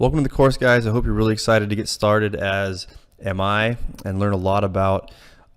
Welcome to the course, guys. I hope you're really excited to get started, as am I, and learn a lot about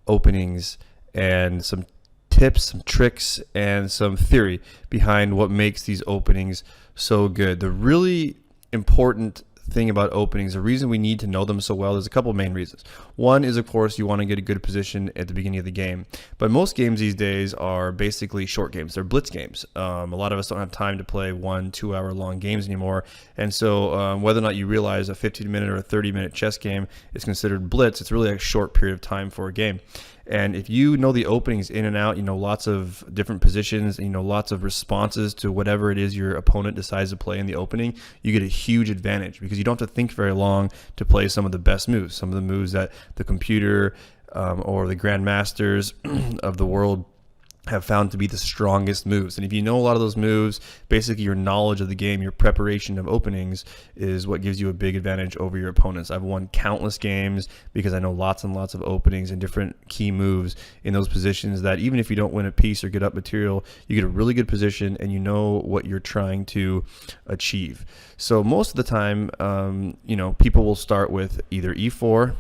openings and some tips, some tricks, and some theory behind what makes these openings so good. The really important thing about openings, the reason we need to know them so well, there's a couple of main reasons. One is, of course, you want to get a good position at the beginning of the game. But most games these days are basically short games. They're blitz games. A lot of us don't have time to play 1-2 hour long games anymore. And so whether or not you realize a 15-minute or a 30-minute chess game is considered blitz, it's really a short period of time for a game. And if you know the openings in and out, you know lots of different positions, you know lots of responses to whatever it is your opponent decides to play in the opening, you get a huge advantage because you don't have to think very long to play some of the best moves, some of the moves that the computer or the grandmasters of the world have found to be the strongest moves. And if you know a lot of those moves, basically your knowledge of the game, your preparation of openings is what gives you a big advantage over your opponents. I've won countless games because I know lots and lots of openings and different key moves in those positions that even if you don't win a piece or get up material, you get a really good position and you know what you're trying to achieve. So most of the time, people will start with either e4,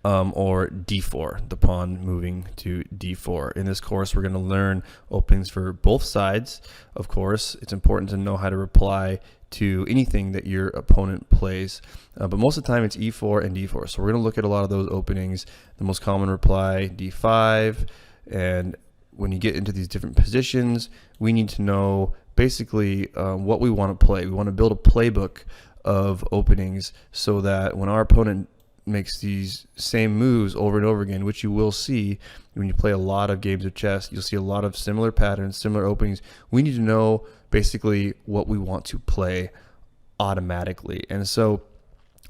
or d4, the pawn moving to d4. In this course, we're going to learn openings for both sides. Of course, it's important to know how to reply to anything that your opponent plays. But most of the time, it's e4 and d4. So we're going to look at a lot of those openings. The most common reply, d5. And when you get into these different positions, we need to know basically what we want to play. We want to build a playbook of openings so that when our opponent makes these same moves over and over again, which you will see when you play a lot of games of chess. You'll see a lot of similar patterns, similar openings. We need to know basically what we want to play automatically. And so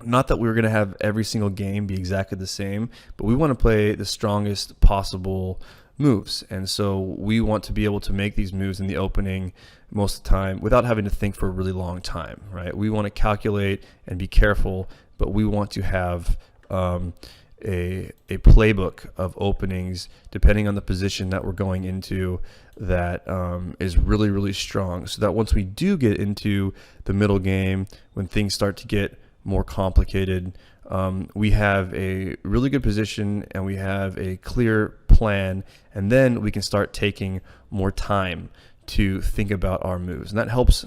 not that we're going to have every single game be exactly the same, but we want to play the strongest possible moves. And so we want to be able to make these moves in the opening most of the time without having to think for a really long time, right? We want to calculate and be careful, but we want to have a playbook of openings depending on the position that we're going into that is really, really strong, so that once we do get into the middle game, when things start to get more complicated, we have a really good position and we have a clear plan, and then we can start taking more time to think about our moves, and that helps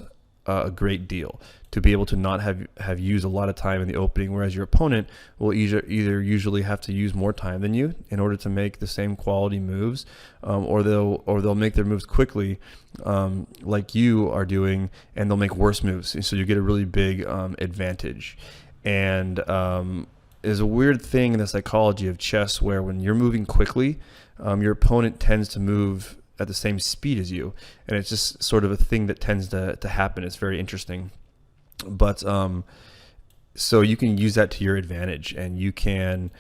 a great deal to be able to not have used a lot of time in the opening, whereas your opponent will either usually have to use more time than you in order to make the same quality moves, or they'll make their moves quickly, like you are doing, and they'll make worse moves. And so you get a really big advantage. And there's a weird thing in the psychology of chess where when you're moving quickly, your opponent tends to move at the same speed as you, and it's just sort of a thing that tends to happen. It's very interesting. But so you can use that to your advantage, and you can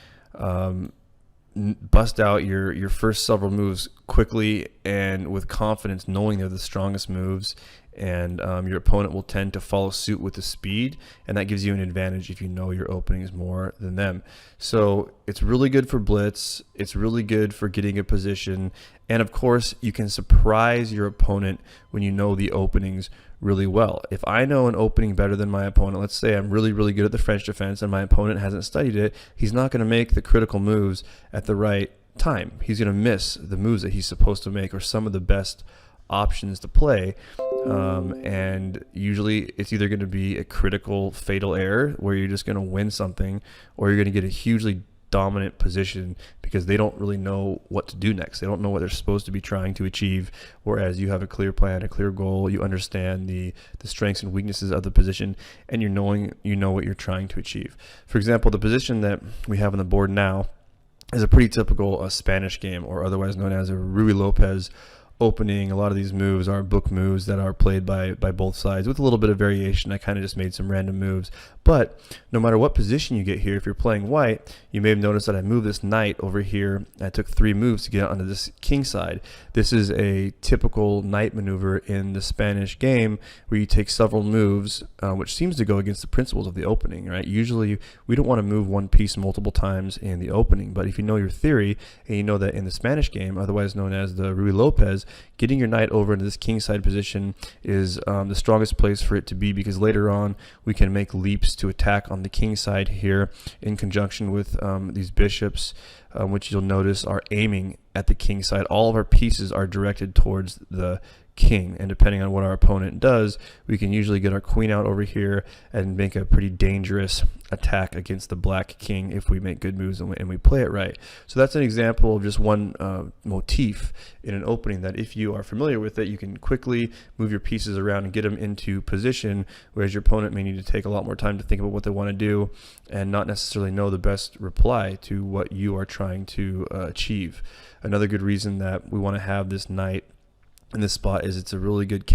bust out your first several moves quickly and with confidence, knowing they're the strongest moves, and your opponent will tend to follow suit with the speed, and that gives you an advantage if you know your openings more than them. So it's really good for blitz, it's really good for getting a position, and of course you can surprise your opponent when you know the openings really well. If I know an opening better than my opponent, let's say I'm really, really good at the French defense and my opponent hasn't studied it, he's not going to make the critical moves at the right time. He's going to miss the moves that he's supposed to make, or some of the best options to play, and usually it's either going to be a critical fatal error where you're just going to win something, or you're going to get a hugely dominant position because they don't really know what to do next. They don't know what they're supposed to be trying to achieve, whereas you have a clear plan, a clear goal, you understand the strengths and weaknesses of the position, and you know what you're trying to achieve. For example, the position that we have on the board now is a pretty typical Spanish game, or otherwise known as a Ruy Lopez opening. A lot of these moves are book moves that are played by both sides with a little bit of variation. I kind of just made some random moves, but no matter what position you get here, if you're playing white, you may have noticed that I moved this knight over here. I took 3 moves to get onto this king side. This is a typical knight maneuver in the Spanish game where you take several moves, which seems to go against the principles of the opening, right? Usually we don't want to move one piece multiple times in the opening, but if you know your theory and you know that in the Spanish game, otherwise known as the Ruy Lopez, because getting your knight over into this kingside position is the strongest place for it to be, because later on we can make leaps to attack on the king side here in conjunction with these bishops, which you'll notice are aiming at the king side. All of our pieces are directed towards the king, and depending on what our opponent does, we can usually get our queen out over here and make a pretty dangerous attack against the black king if we make good moves and we play it right. So that's an example of just one motif in an opening that, if you are familiar with it, you can quickly move your pieces around and get them into position, whereas your opponent may need to take a lot more time to think about what they want to do and not necessarily know the best reply to what you are trying to achieve. Another good reason that we want to have this knight in this spot is it's a really good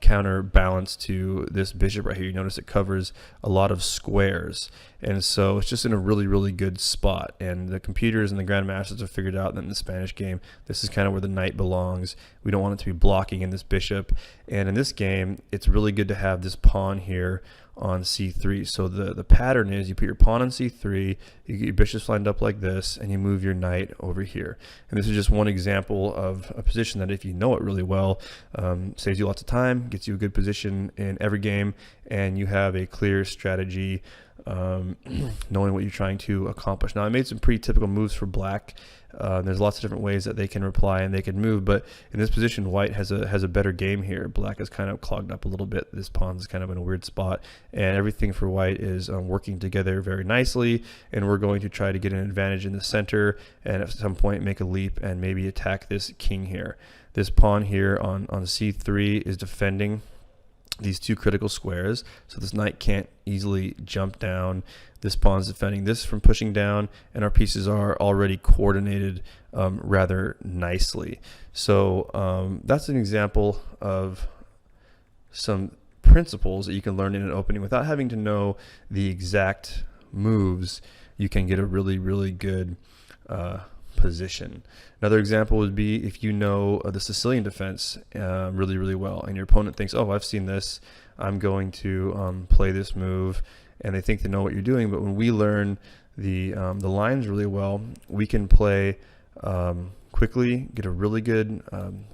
counterbalance to this bishop right here. You notice it covers a lot of squares, and so it's just in a really good spot. And the computers and the grandmasters have figured out that in the Spanish game, this is kind of where the knight belongs. We don't want it to be blocking in this bishop, and in this game it's really good to have this pawn here on c3. So the pattern is you put your pawn on c3, you get your bishops lined up like this, and you move your knight over here. And this is just one example of a position that, if you know it really well, saves you lots of time, gets you a good position in every game, and you have a clear strategy, knowing what you're trying to accomplish. Now, I made some pretty typical moves for black. There's lots of different ways that they can reply and they can move, but in this position, white has a better game here. Black is kind of clogged up a little bit. This pawn is kind of in a weird spot, and everything for white is working together very nicely, and we're going to try to get an advantage in the center and at some point make a leap and maybe attack this king here. This pawn here on c3 is defending these two critical squares, so this knight can't easily jump down. This pawn is defending this from pushing down, and our pieces are already coordinated rather nicely. So that's an example of some principles that you can learn in an opening without having to know the exact moves. You can get a really good position. Another example would be if you know the Sicilian defense really well, and your opponent thinks, oh, I've seen this, I'm going to play this move, and they think they know what you're doing. But when we learn the lines really well, we can play quickly, get a really good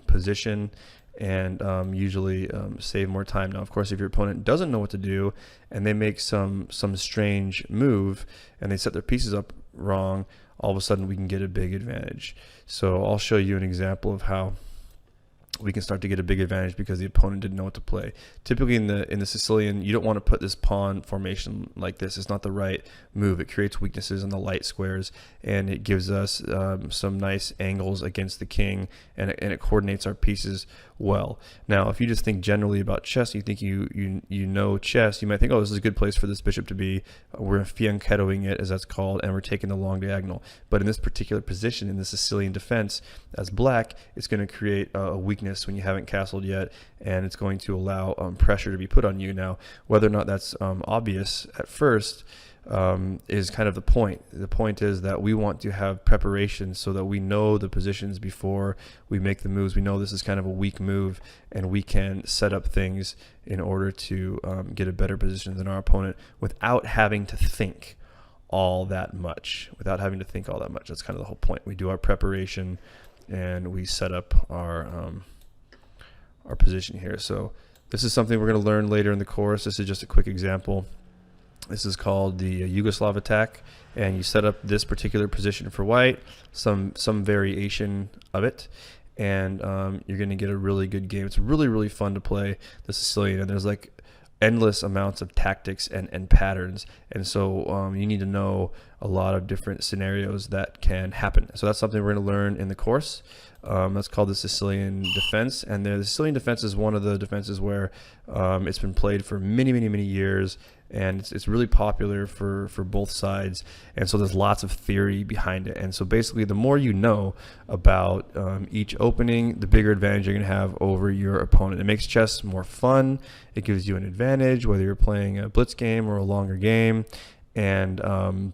position, and usually save more time. Now, of course, if your opponent doesn't know what to do and they make some strange move and they set their pieces up wrong, all of a sudden we can get a big advantage. So I'll show you an example of how we can start to get a big advantage because the opponent didn't know what to play. Typically in the Sicilian, you don't want to put this pawn formation like this. It's not the right move. It creates weaknesses in the light squares, and it gives us some nice angles against the king, and it coordinates our pieces well. Now, if you just think generally about chess, you think you know chess, you might think, oh, this is a good place for this bishop to be. We're fianchettoing it, as that's called, and we're taking the long diagonal. But in this particular position, in the Sicilian defense, as black, it's going to create a weakness when you haven't castled yet, and it's going to allow pressure to be put on you. Now, whether or not that's obvious at first is kind of the point. The point is that we want to have preparation so that we know the positions before we make the moves. We know this is kind of a weak move, and we can set up things in order to get a better position than our opponent without having to think all that much. That's kind of the whole point. We do our preparation and we set up our position here. So this is something we're going to learn later in the course. This is just a quick example. This is called the Yugoslav attack, and you set up this particular position for white, some variation of it, and you're going to get a really good game. It's really fun to play the Sicilian, and there's like endless amounts of tactics and patterns, and so you need to know a lot of different scenarios that can happen. So that's something we're going to learn in the course. That's called the Sicilian defense, and the Sicilian defense is one of the defenses where it's been played for many years, and it's really popular for both sides, and so there's lots of theory behind it. And so basically, the more you know about each opening, the bigger advantage you're going to have over your opponent. It makes chess more fun. It gives you an advantage whether you're playing a blitz game or a longer game, and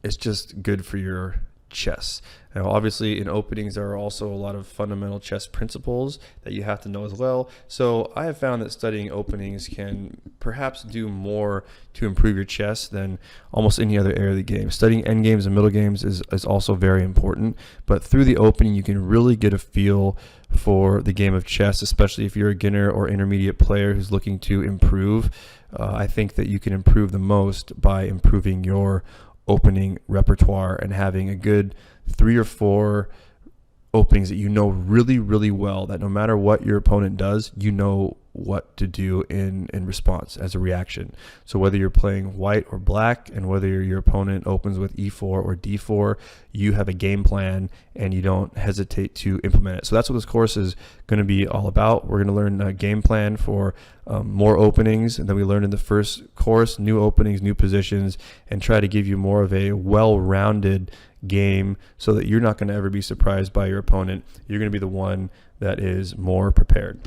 it's just good for your chess. Now, obviously, in openings, there are also a lot of fundamental chess principles that you have to know as well. So I have found that studying openings can perhaps do more to improve your chess than almost any other area of the game. Studying endgames and middle games is also very important, but through the opening, you can really get a feel for the game of chess, especially if you're a beginner or intermediate player who's looking to improve. I think that you can improve the most by improving your opening repertoire and having a good 3 or 4 openings that you know really, really well, that no matter what your opponent does, you know what to do in response as a reaction. So whether you're playing white or black, and whether your opponent opens with e4 or d4, you have a game plan and you don't hesitate to implement it. So that's what this course is going to be all about. We're going to learn a game plan for more openings, and then we learned in the first course new openings, new positions, and try to give you more of a well-rounded game so that you're not going to ever be surprised by your opponent. You're going to be the one that is more prepared.